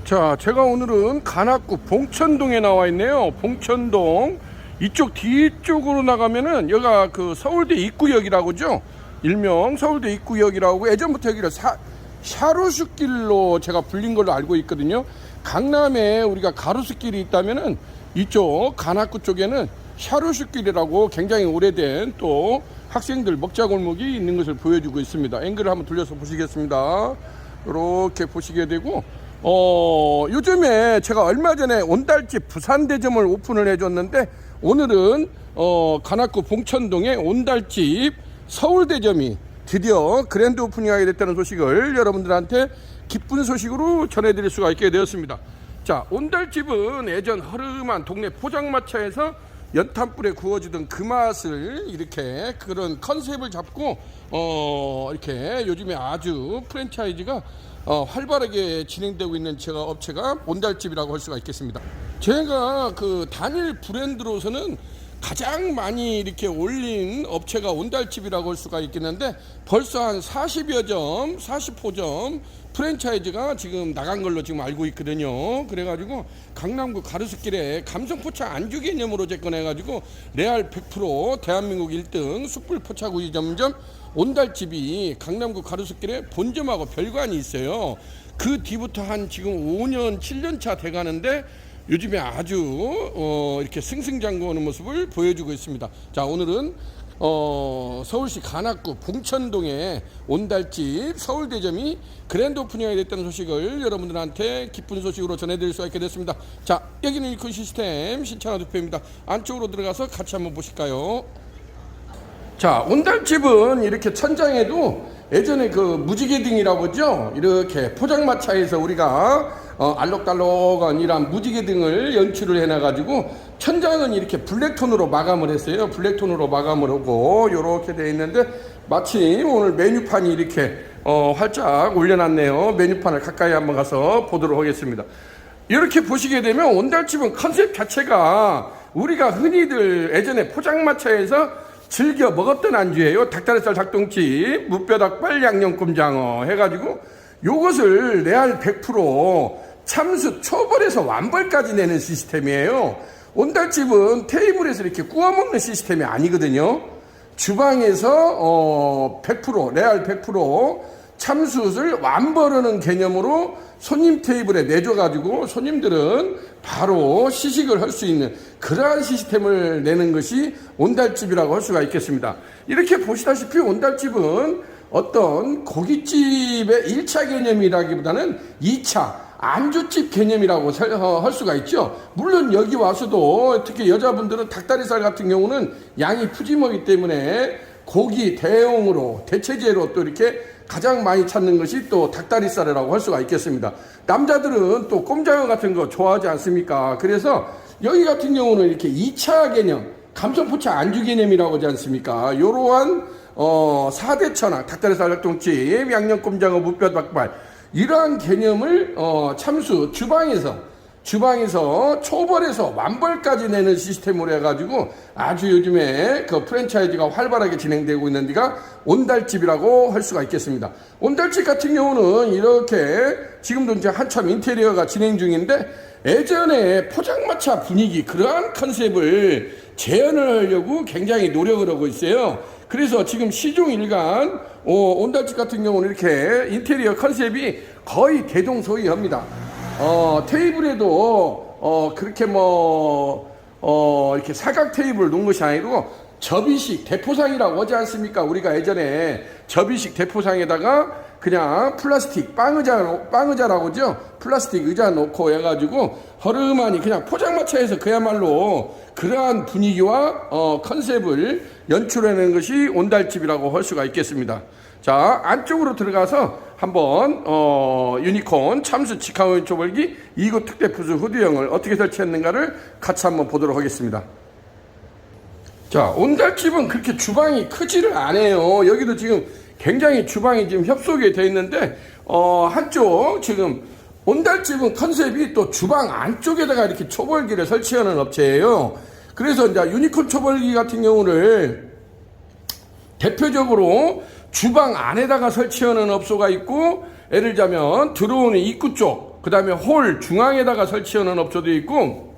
자, 제가 오늘은 관악구 봉천동에 나와 있네요. 봉천동 이쪽 뒤쪽으로 나가면은 여기가 그 서울대 입구역이라고죠. 일명 서울대 입구역이라고 예전부터 여기를 샤루스길로 제가 불린 걸로 알고 있거든요. 강남에 우리가 가로수길이 있다면은 이쪽 관악구 쪽에는 샤루스길이라고 굉장히 오래된 또 학생들 먹자골목이 있는 것을 보여주고 있습니다. 앵글을 한번 돌려서 보시겠습니다. 이렇게 보시게 되고 요즘에 제가 얼마 전에 온달집 부산대점을 오픈을 해줬는데 오늘은 관악구 봉천동에 온달집 서울대점이 드디어 그랜드 오프닝하게 됐다는 소식을 여러분들한테 기쁜 소식으로 전해드릴 수가 있게 되었습니다. 자, 온달집은 예전 허름한 동네 포장마차에서 연탄불에 구워주던 그 맛을 이렇게 그런 컨셉을 잡고 이렇게 요즘에 아주 프랜차이즈가 활발하게 진행되고 있는 업체가 온달집이라고 할 수가 있겠습니다. 제가 그 단일 브랜드로서는 가장 많이 이렇게 올린 업체가 온달집이라고 할 수가 있겠는데 벌써 한 40여 점, 40호점 프랜차이즈가 지금 나간 걸로 지금 알고 있거든요. 그래가지고 강남구 가로수길에 감성포차 안주 개념으로 접근해가지고 레알 100% 대한민국 1등 숯불 포차구이 점점 온달집이 강남구 가로수길에 본점하고 별관이 있어요. 그 뒤부터 한 지금 5년, 7년 차 돼가는데 요즘에 아주 이렇게 승승장구하는 모습을 보여주고 있습니다. 자, 오늘은 서울시 관악구 봉천동에 온달집 서울대점이 그랜드 오프닝이 됐다는 소식을 여러분들한테 기쁜 소식으로 전해드릴 수 있게 됐습니다. 자, 여기는 일콘 시스템 신창호 대표입니다. 안쪽으로 들어가서 같이 한번 보실까요? 자, 온달집은 이렇게 천장에도 예전에 그 무지개등이라고 하죠. 이렇게 포장마차에서 우리가 알록달록한 이런 무지개등을 연출을 해놔가지고 천장은 이렇게 블랙톤으로 마감을 했어요. 블랙톤으로 마감을 하고 이렇게 되어 있는데 마침 오늘 메뉴판이 이렇게 활짝 올려놨네요. 메뉴판을 가까이 한번 가서 보도록 하겠습니다. 이렇게 보시게 되면 온달집은 컨셉 자체가 우리가 흔히들 예전에 포장마차에서 즐겨 먹었던 안주예요. 닭다리살 닭똥집, 무뼈닭발, 양념꼼장어 해가지고 요것을 레알 100% 참수 초벌에서 완벌까지 내는 시스템이에요. 온달집은 테이블에서 이렇게 구워 먹는 시스템이 아니거든요. 주방에서 100% 레알 100% 참숯을 완벌하는 개념으로 손님 테이블에 내줘가지고 손님들은 바로 시식을 할 수 있는 그러한 시스템을 내는 것이 온달집이라고 할 수가 있겠습니다. 이렇게 보시다시피 온달집은 어떤 고깃집의 1차 개념이라기보다는 2차 안주집 개념이라고 할 수가 있죠. 물론 여기 와서도 특히 여자분들은 닭다리살 같은 경우는 양이 푸짐하기 때문에 고기 대용으로 대체제로 또 이렇게 가장 많이 찾는 것이 또 닭다리살이라고 할 수가 있겠습니다. 남자들은 또 꼼장어 같은 거 좋아하지 않습니까? 그래서 여기 같은 경우는 이렇게 2차 개념, 감성포차 안주 개념이라고 하지 않습니까? 이러한 4대 천왕, 닭다리살 닭똥집, 양념꼼장어, 무뼈닭발 이러한 개념을 참수 주방에서 초벌에서 완벌까지 내는 시스템으로 해가지고 아주 요즘에 그 프랜차이즈가 활발하게 진행되고 있는 데가 온달집이라고 할 수가 있겠습니다. 온달집 같은 경우는 이렇게 지금도 이제 한참 인테리어가 진행 중인데 예전에 포장마차 분위기 그러한 컨셉을 재현을 하려고 굉장히 노력을 하고 있어요. 그래서 지금 시종일관 온달집 같은 경우는 이렇게 인테리어 컨셉이 거의 대동소이합니다. 테이블에도 그렇게 이렇게 사각 테이블을 놓은 것이 아니고 접이식 대포상이라고 하지 않습니까? 우리가 예전에 접이식 대포상에다가 그냥 플라스틱 빵의자라고 하죠. 플라스틱 의자 놓고 해가지고 허름하니 그냥 포장마차에서 그야말로 그러한 분위기와 컨셉을 연출해내는 것이 온달집이라고 할 수가 있겠습니다. 자, 안쪽으로 들어가서 한번 유니콘 참수 직화오인 초벌기 2구 특대 푸즈 후드형을 어떻게 설치했는가를 같이 한번 보도록 하겠습니다. 자, 온달집은 그렇게 주방이 크지를 않아요. 여기도 지금 굉장히 주방이 지금 협소하게 되어 있는데 한쪽 지금 온달집은 컨셉이 또 주방 안쪽에다가 이렇게 초벌기를 설치하는 업체예요. 그래서 이제 유니콘 초벌기 같은 경우를 대표적으로 주방 안에다가 설치하는 업소가 있고 예를 들자면 들어오는 입구 쪽 그 다음에 홀 중앙에다가 설치하는 업소도 있고,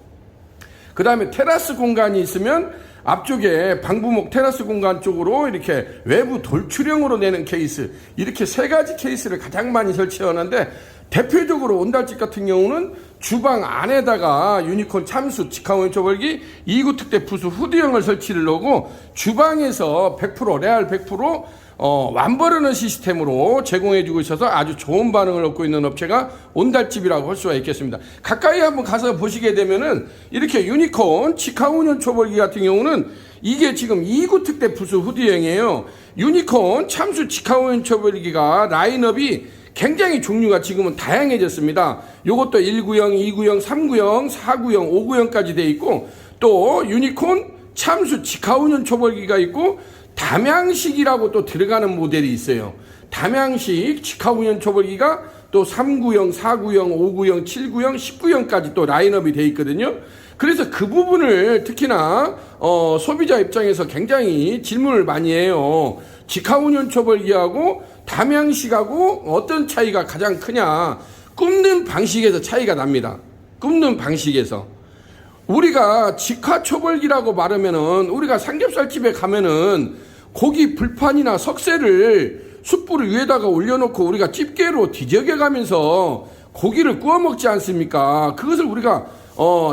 그 다음에 테라스 공간이 있으면 앞쪽에 방부목 테라스 공간 쪽으로 이렇게 외부 돌출형으로 내는 케이스, 이렇게 세 가지 케이스를 가장 많이 설치하는데, 대표적으로 온달집 같은 경우는 주방 안에다가 유니콘 참수 직화원 초벌기 2구 특대 부수 후드형을 설치를 하고, 주방에서 100% 레알 100% 완버르는 시스템으로 제공해주고 있어서 아주 좋은 반응을 얻고 있는 업체가 온달집이라고 할 수가 있겠습니다. 가까이 한번 가서 보시게 되면은 이렇게 유니콘 직화운용 초벌기 같은 경우는 이게 지금 2구 특대 부수 후드형이에요. 유니콘 참수 직화운용 초벌기가 라인업이 굉장히 종류가 지금은 다양해졌습니다. 요것도 1구형, 2구형, 3구형, 4구형, 5구형까지 돼 있고, 또 유니콘 참수 직화운용 초벌기가 있고, 담양식이라고 또 들어가는 모델이 있어요. 담양식 직화운용 초벌기가 또 3구형, 4구형, 5구형, 7구형, 10구형까지 또 라인업이 돼 있거든요. 그래서 그 부분을 특히나 소비자 입장에서 굉장히 질문을 많이 해요. 직화운용 초벌기하고 담양식하고 어떤 차이가 가장 크냐? 굽는 방식에서 차이가 납니다. 굽는 방식에서. 우리가 직화 초벌기라고 말하면은, 우리가 삼겹살집에 가면은 고기 불판이나 석쇠를 숯불 위에다가 올려놓고 우리가 집게로 뒤적여 가면서 고기를 구워 먹지 않습니까? 그것을 우리가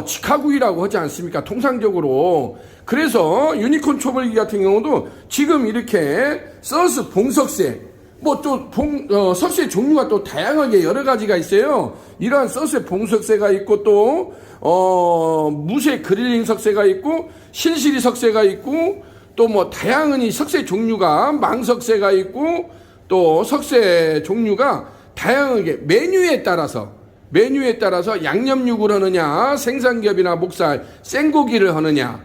직화구이라고 하지 않습니까? 통상적으로. 그래서 유니콘 초벌기 같은 경우도 지금 이렇게 서스 봉석쇠, 뭐 또 석쇠 종류가 또 다양하게 여러 가지가 있어요. 이러한 서스의 봉석쇠가 있고, 또 무쇠 그릴링 석쇠가 있고, 실시리 석쇠가 있고, 또 뭐 다양한 석쇠 종류가 망석쇠가 있고, 또 석쇠 종류가 다양하게 메뉴에 따라서 양념육을 하느냐, 생삼겹이나 목살, 생고기를 하느냐,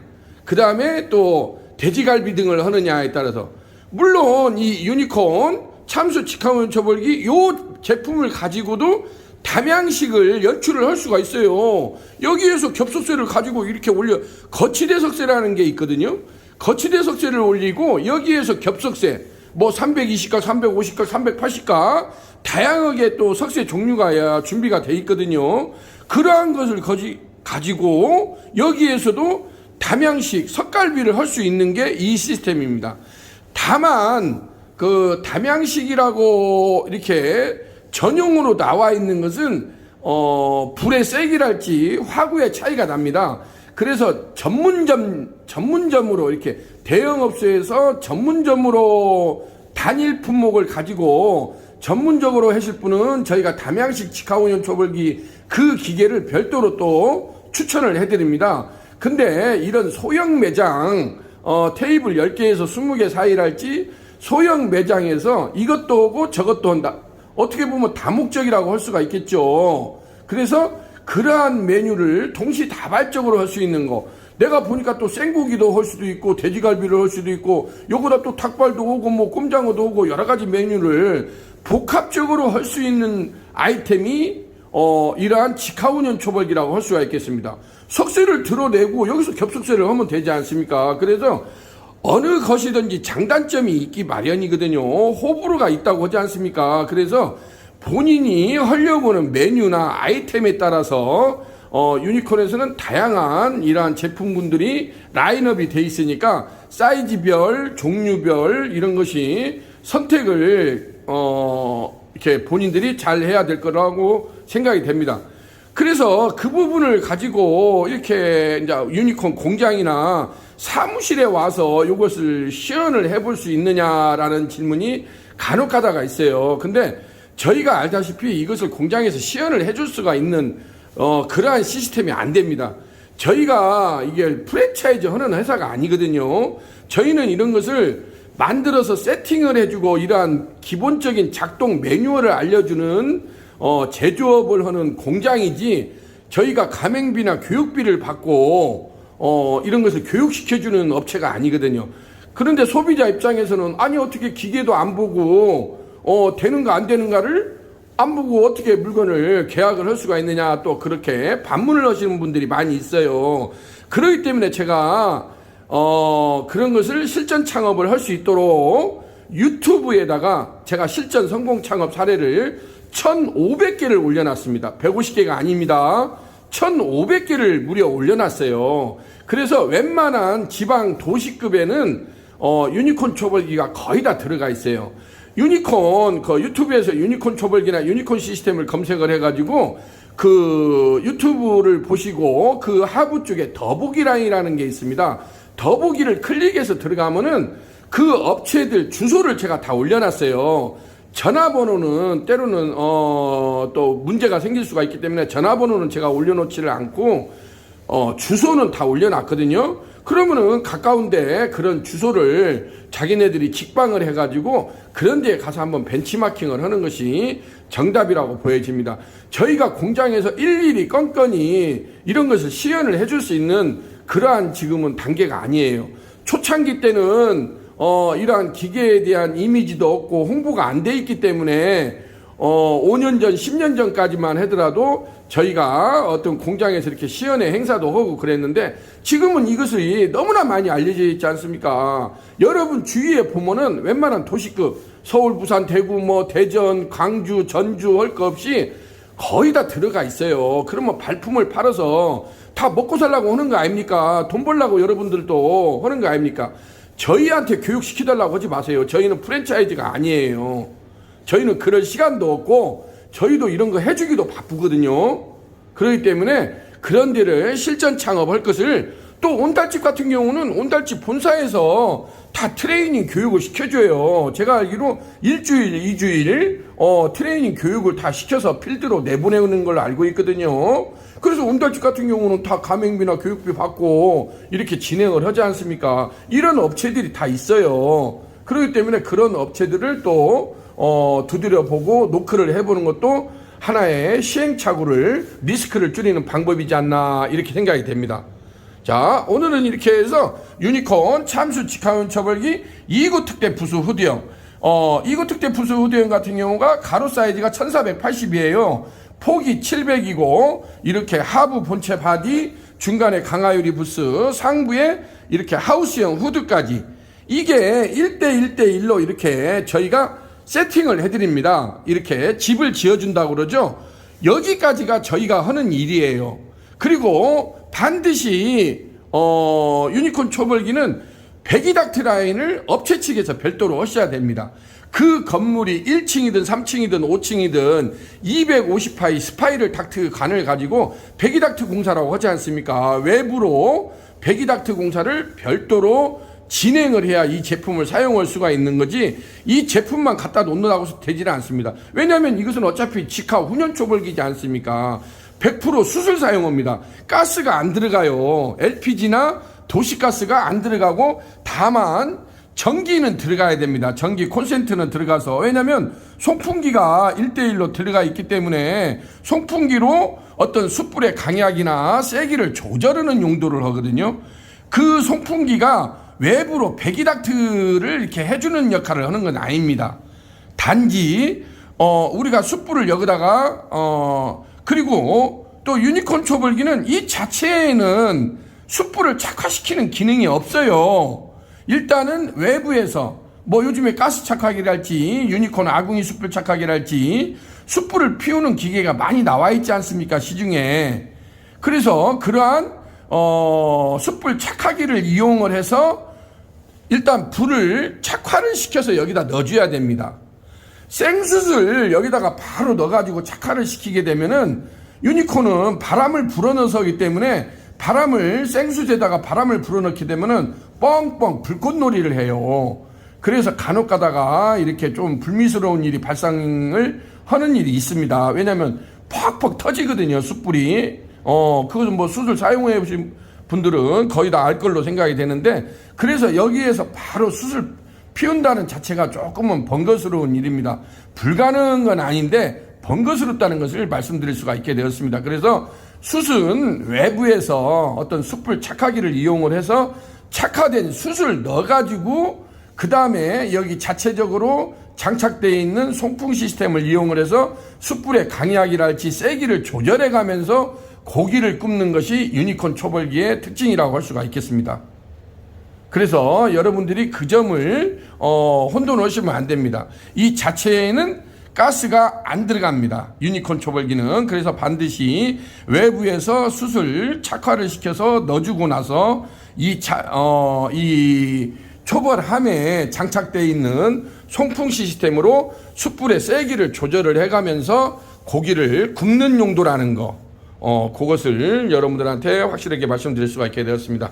그 다음에 또 돼지갈비 등을 하느냐에 따라서, 물론 이 유니콘 참수 직화운용 초벌기 요 제품을 가지고도 담양식을 연출을 할 수가 있어요. 여기에서 겹석쇠를 가지고 이렇게 올려, 거치대 석쇠라는 게 있거든요. 거치대 석쇠를 올리고 여기에서 겹석쇠, 뭐 320가, 350가, 380가 다양하게 또 석쇠 종류가 준비가 돼 있거든요. 그러한 것을 가지고 여기에서도 담양식 석갈비를 할 수 있는 게 이 시스템입니다. 다만 그 담양식이라고 이렇게 전용으로 나와 있는 것은 불의 세기랄지 화구의 차이가 납니다. 그래서 전문점으로 이렇게 대형업소에서 전문점으로 단일 품목을 가지고 전문적으로 하실 분은 저희가 담양식 직화운용 초벌기 그 기계를 별도로 또 추천을 해드립니다. 근데 이런 소형 매장 테이블 10개에서 20개 사이랄지 소형 매장에서 이것도 오고 저것도 한다. 어떻게 보면 다목적이라고 할 수가 있겠죠. 그래서 그러한 메뉴를 동시다발적으로 할 수 있는 거. 내가 보니까 또 생고기도 할 수도 있고 돼지갈비를 할 수도 있고 요거다 또 닭발도 오고 뭐 꼼장어도 오고 여러 가지 메뉴를 복합적으로 할 수 있는 아이템이 이러한 직화운용 초벌기라고 할 수가 있겠습니다. 석쇠를 드러내고 여기서 겹석쇠를 하면 되지 않습니까? 그래서 어느 것이든지 장단점이 있기 마련이거든요. 호불호가 있다고 하지 않습니까? 그래서 본인이 하려고 하는 메뉴나 아이템에 따라서 유니콘에서는 다양한 이러한 제품군들이 라인업이 돼 있으니까 사이즈별, 종류별 이런 것이 선택을 이렇게 본인들이 잘 해야 될 거라고 생각이 됩니다. 그래서 그 부분을 가지고 이렇게 이제 유니콘 공장이나 사무실에 와서 이것을 시연을 해볼 수 있느냐라는 질문이 간혹 가다가 있어요. 근데 저희가 알다시피 이것을 공장에서 시연을 해줄 수가 있는 그러한 시스템이 안 됩니다. 저희가 이게 프랜차이즈 하는 회사가 아니거든요. 저희는 이런 것을 만들어서 세팅을 해주고 이러한 기본적인 작동 매뉴얼을 알려주는 제조업을 하는 공장이지, 저희가 가맹비나 교육비를 받고 이런 것을 교육시켜주는 업체가 아니거든요. 그런데 소비자 입장에서는 아니 어떻게 기계도 안 보고 되는가 안 되는가를 안 보고 어떻게 물건을 계약을 할 수가 있느냐, 또 그렇게 반문을 하시는 분들이 많이 있어요. 그렇기 때문에 제가 그런 것을 실전 창업을 할 수 있도록 유튜브에다가 제가 실전 성공 창업 사례를 1,500개를 올려놨습니다. 150개가 아닙니다. 1,500개를 무려 올려놨어요. 그래서 웬만한 지방 도시급에는 유니콘 초벌기가 거의 다 들어가 있어요. 유니콘, 유튜브에서 유니콘 초벌기나 유니콘 시스템을 검색을 해가지고 그 유튜브를 보시고 그 하부 쪽에 더보기란이라는 게 있습니다. 더보기를 클릭해서 들어가면은 그 업체들 주소를 제가 다 올려놨어요. 전화번호는 때로는 또 문제가 생길 수가 있기 때문에 전화번호는 제가 올려놓지를 않고 주소는 다 올려놨거든요. 그러면은 가까운데 그런 주소를 자기네들이 직방을 해가지고 그런 데에 가서 한번 벤치마킹을 하는 것이 정답이라고 보여집니다. 저희가 공장에서 일일이 건건이 이런 것을 시연을 해줄 수 있는 그러한 지금은 단계가 아니에요. 초창기 때는 이러한 기계에 대한 이미지도 없고 홍보가 안 돼 있기 때문에 5년 전, 10년 전까지만 하더라도 저희가 어떤 공장에서 이렇게 시연회 행사도 하고 그랬는데 지금은 이것이 너무나 많이 알려져 있지 않습니까? 여러분 주위에 보면은 웬만한 도시급 서울, 부산, 대구, 대전, 광주, 전주 할 거 없이 거의 다 들어가 있어요. 그러면 발품을 팔아서 다 먹고 살라고 하는 거 아닙니까? 돈 벌라고 여러분들도 하는 거 아닙니까? 저희한테 교육시켜달라고 하지 마세요. 저희는 프랜차이즈가 아니에요. 저희는 그럴 시간도 없고 저희도 이런 거 해주기도 바쁘거든요. 그렇기 때문에 그런 데를 실전 창업할 것을 또 온달집 같은 경우는 온달집 본사에서 다 트레이닝 교육을 시켜줘요. 제가 알기로 일주일, 2주일 트레이닝 교육을 다 시켜서 필드로 내보내는 걸로 알고 있거든요. 그래서 온달집 같은 경우는 다 가맹비나 교육비 받고 이렇게 진행을 하지 않습니까? 이런 업체들이 다 있어요. 그렇기 때문에 그런 업체들을 또 두드려보고 노크를 해보는 것도 하나의 시행착오를 리스크를 줄이는 방법이지 않나 이렇게 생각이 됩니다. 자, 오늘은 이렇게 해서 유니콘 참수 직화면 처벌기 2구 특대 부수 후드형 2구 특대 부수 후드형 같은 경우가 가로 사이즈가 1480이에요. 폭이 700이고 이렇게 하부 본체 바디 중간에 강화유리 부스 상부에 이렇게 하우스형 후드까지 이게 1대1대1로 이렇게 저희가 세팅을 해드립니다. 이렇게 집을 지어준다고 그러죠. 여기까지가 저희가 하는 일이에요. 그리고 반드시 유니콘 초벌기는 배기닥트 라인을 업체 측에서 별도로 하셔야 됩니다. 그 건물이 1층이든 3층이든 5층이든 250파이 스파이럴 닥트 관을 가지고 배기닥트 공사라고 하지 않습니까? 외부로 배기닥트 공사를 별도로 진행을 해야 이 제품을 사용할 수가 있는 거지 이 제품만 갖다 놓는다고 해서 되지는 않습니다. 왜냐하면 이것은 어차피 직화 훈연 초벌기지 않습니까? 100% 수술 사용합니다. 가스가 안 들어가요. LPG나 도시가스가 안 들어가고 다만 전기는 들어가야 됩니다. 전기 콘센트는 들어가서 왜냐하면 송풍기가 1대1로 들어가 있기 때문에 송풍기로 어떤 숯불의 강약이나 세기를 조절하는 용도를 하거든요. 그 송풍기가 외부로 배기닥트를 이렇게 해주는 역할을 하는 건 아닙니다. 단지 우리가 숯불을 여기다가 그리고 또 유니콘 초벌기는 이 자체에는 숯불을 착화시키는 기능이 없어요. 일단은 외부에서 요즘에 가스 착화기랄지 유니콘 아궁이 숯불 착화기랄지 숯불을 피우는 기계가 많이 나와 있지 않습니까? 시중에. 그래서 그러한 숯불 착화기를 이용을 해서 일단 불을 착화를 시켜서 여기다 넣어줘야 됩니다. 생숯을 여기다가 바로 넣어가지고 착화를 시키게 되면은 유니콘은 바람을 불어넣어서기 때문에 생숯에다가 바람을 불어넣게 되면은 뻥뻥 불꽃놀이를 해요. 그래서 간혹 가다가 이렇게 좀 불미스러운 일이 발생을 하는 일이 있습니다. 왜냐하면 퍽퍽 터지거든요, 숯불이. 그것은 숯을 사용해 보신 분들은 거의 다 알 걸로 생각이 되는데 그래서 여기에서 바로 숯을 피운다는 자체가 조금은 번거스러운 일입니다. 불가능한 건 아닌데 번거스럽다는 것을 말씀드릴 수가 있게 되었습니다. 그래서 숯은 외부에서 어떤 숯불 착화기를 이용을 해서 착화된 숯을 넣어가지고 그 다음에 여기 자체적으로 장착되어 있는 송풍 시스템을 이용을 해서 숯불의 강약이랄지 세기를 조절해 가면서 고기를 굽는 것이 유니콘 초벌기의 특징이라고 할 수가 있겠습니다. 그래서 여러분들이 그 점을 혼돈하시면 안 됩니다. 이 자체에는 가스가 안 들어갑니다. 유니콘 초벌기는. 그래서 반드시 외부에서 수술 착화를 시켜서 넣어주고 나서 이 초벌함에 장착되어 있는 송풍 시스템으로 숯불의 세기를 조절을 해가면서 고기를 굽는 용도라는 거, 그것을 여러분들한테 확실하게 말씀드릴 수가 있게 되었습니다.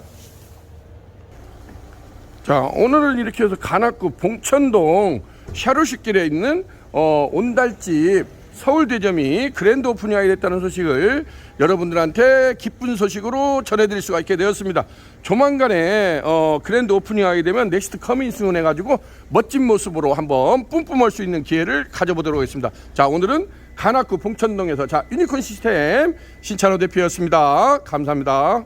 자, 오늘은 이렇게 해서 관악구 봉천동 샤루식길에 있는 온달집 서울대점이 그랜드 오프닝하게 됐다는 소식을 여러분들한테 기쁜 소식으로 전해드릴 수가 있게 되었습니다. 조만간에 그랜드 오프닝하게 되면 넥스트 커밍 순 해가지고 멋진 모습으로 한번 뿜뿜할 수 있는 기회를 가져보도록 하겠습니다. 자, 오늘은 관악구 봉천동에서 유니콘 시스템 신찬호 대표였습니다. 감사합니다.